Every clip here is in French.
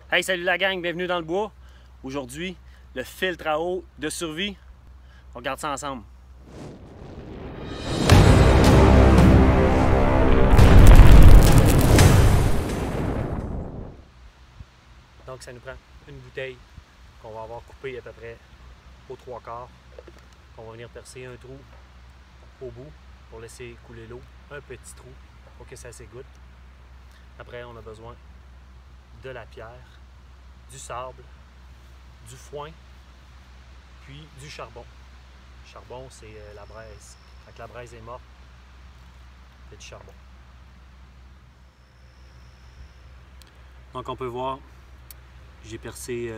Hey, salut la gang, bienvenue dans le bois. Aujourd'hui, le filtre à eau de survie. On regarde ça ensemble. Donc ça nous prend une bouteille qu'on va avoir coupée à peu près aux 3/4. On va venir percer un trou au bout pour laisser couler l'eau. Un petit trou pour que ça s'égoutte. Après, on a besoin de la pierre, du sable, du foin, puis du charbon. Le charbon, c'est la braise. Quand la braise est morte, c'est du charbon. Donc on peut voir, j'ai percé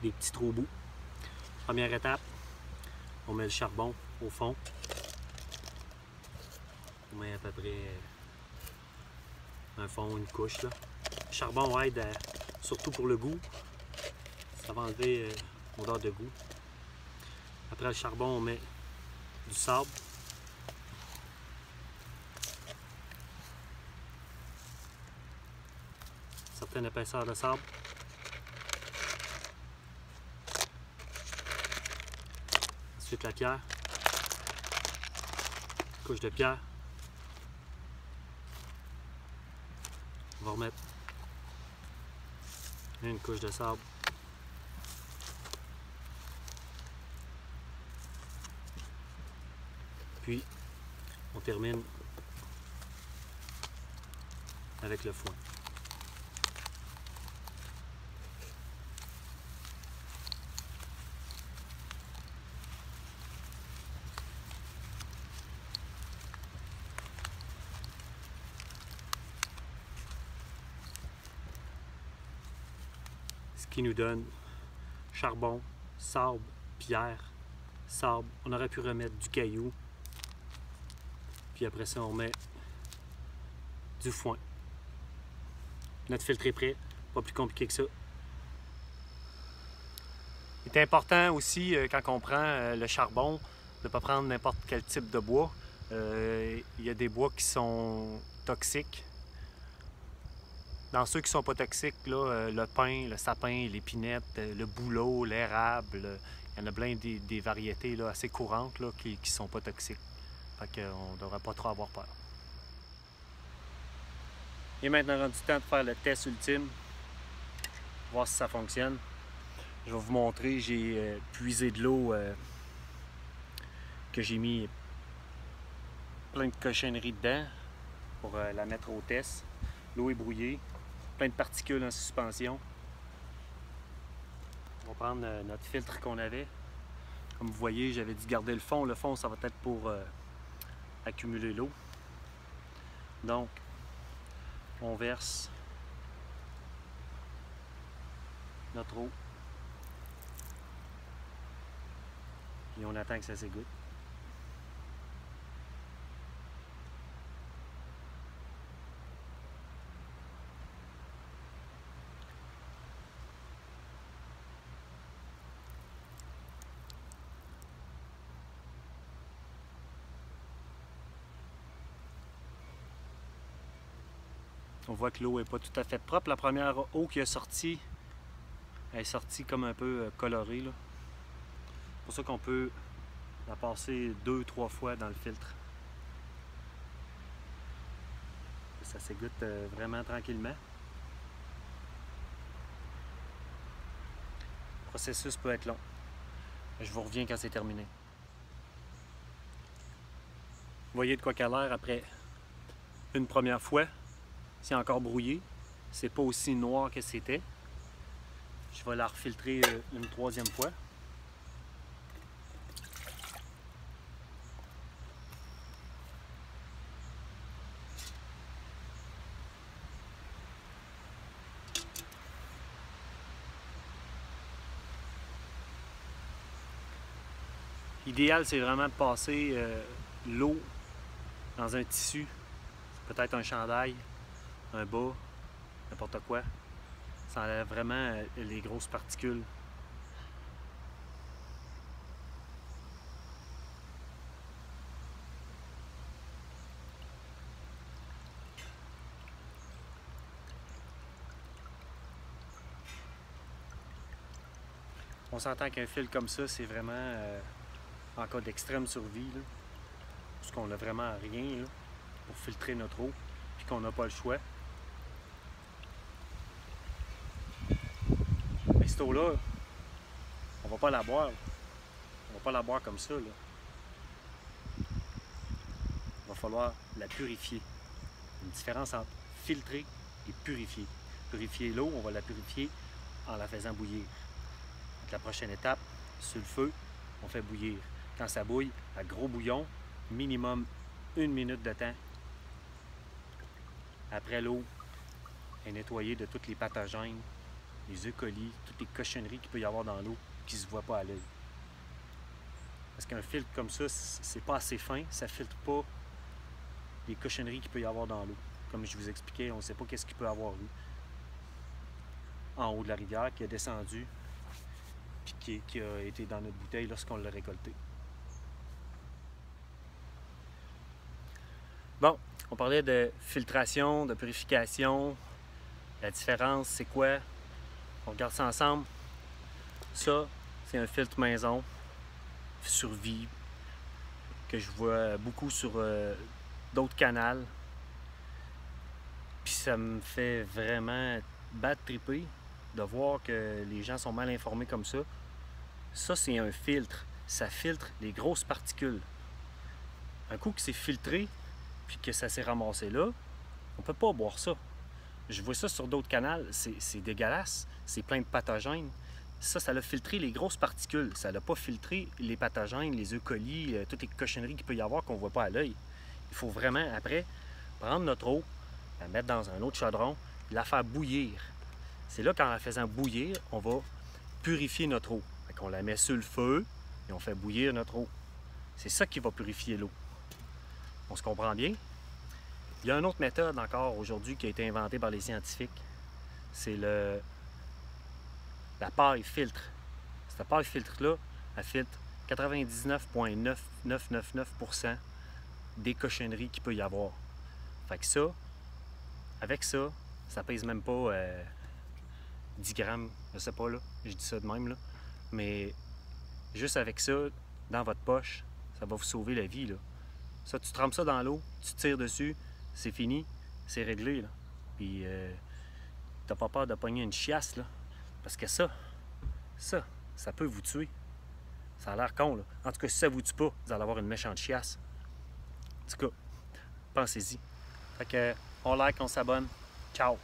des petits trous au bout. Première étape, on met le charbon au fond. On met à peu près un fond, une couche là. Le charbon aide surtout pour le goût. Ça va enlever l'odeur de goût. Après le charbon, on met du sable. Certaines épaisseurs de sable. Ensuite la pierre. Couche de pierre. On va remettre une couche de sable. Puis on termine avec le foin. Ce qui nous donne charbon, sable, pierre, sable. On aurait pu remettre du caillou. Puis après ça, on met du foin. Notre filtre est prêt. Pas plus compliqué que ça. Il est important aussi, quand on prend le charbon, de ne pas prendre n'importe quel type de bois. Il y a des bois qui sont toxiques. Dans ceux qui ne sont pas toxiques, là, le pin, le sapin, l'épinette, le bouleau, l'érable, il y en a plein des variétés là, assez courantes là, qui ne sont pas toxiques. Fait qu'on ne devrait pas trop avoir peur. Il est maintenant rendu temps de faire le test ultime, voir si ça fonctionne. Je vais vous montrer, j'ai puisé de l'eau que j'ai mis plein de cochonneries dedans pour la mettre au test. L'eau est brouillée, plein de particules en suspension. On va prendre notre filtre qu'on avait. Comme vous voyez, j'avais dû garder le fond. Le fond, ça va être pour accumuler l'eau. Donc, on verse notre eau. Et on attend que ça s'égoutte. On voit que l'eau n'est pas tout à fait propre. La première eau qui est sortie, elle est sortie comme un peu colorée. C'est pour ça qu'on peut la passer 2-3 fois dans le filtre. Ça s'égoutte vraiment tranquillement. Le processus peut être long. Je vous reviens quand c'est terminé. Vous voyez de quoi qu'elle a l'air après une première fois. C'est encore brouillé. C'est pas aussi noir que c'était. Je vais la refiltrer une troisième fois. L'idéal, c'est vraiment de passer l'eau dans un tissu, peut-être un chandail, un bas, n'importe quoi. Ça enlève vraiment les grosses particules. On s'entend qu'un filtre comme ça, c'est vraiment en cas d'extrême survie, là, parce qu'on n'a vraiment rien là, pour filtrer notre eau, puis qu'on n'a pas le choix. Mais cette eau-là, on va pas la boire. On va pas la boire comme ça, là. Il va falloir la purifier. Une différence entre filtrer et purifier. Purifier l'eau, on va la purifier en la faisant bouillir. Donc, la prochaine étape, sur le feu, on fait bouillir. Quand ça bouille, à gros bouillon, minimum 1 minute de temps. Après, l'eau est nettoyée de tous les pathogènes, les E. coli, toutes les cochonneries qu'il peut y avoir dans l'eau qui ne se voient pas à l'œil. Parce qu'un filtre comme ça, c'est pas assez fin, ça filtre pas les cochonneries qu'il peut y avoir dans l'eau. Comme je vous expliquais, on ne sait pas qu'est-ce qu'il peut y avoir eu en haut de la rivière, qui a descendu, puis qui a été dans notre bouteille lorsqu'on l'a récolté. Bon, on parlait de filtration, de purification. La différence, c'est quoi? On regarde ça ensemble. Ça, c'est un filtre maison, survie, que je vois beaucoup sur d'autres canals. Puis ça me fait vraiment bad tripper de voir que les gens sont mal informés comme ça. Ça, c'est un filtre. Ça filtre les grosses particules. Un coup que c'est filtré, puis que ça s'est ramassé là, on peut pas boire ça. Je vois ça sur d'autres canals, c'est dégueulasse, c'est plein de pathogènes. Ça l'a filtré les grosses particules, ça l'a pas filtré les pathogènes, les E. coli, toutes les cochonneries qu'il peut y avoir qu'on voit pas à l'œil. Il faut vraiment, après, prendre notre eau, la mettre dans un autre chaudron, la faire bouillir. C'est là qu'en la faisant bouillir, on va purifier notre eau. On la met sur le feu et on fait bouillir notre eau. C'est ça qui va purifier l'eau. On se comprend bien? Il y a une autre méthode encore aujourd'hui qui a été inventée par les scientifiques. C'est la paille filtre. Cette paille filtre-là, elle filtre 99,9999% des cochonneries qu'il peut y avoir. Fait que ça, avec ça, ça pèse même pas 10 grammes, je sais pas là, je dis ça de même là. Mais juste avec ça, dans votre poche, ça va vous sauver la vie là. Ça, tu trempes ça dans l'eau, tu tires dessus, c'est fini, c'est réglé là. Puis t'as pas peur de pogner une chiasse là. Parce que ça peut vous tuer. Ça a l'air con là. En tout cas, si ça vous tue pas, vous allez avoir une méchante chiasse. En tout cas, pensez-y. Fait que on like, on s'abonne. Ciao!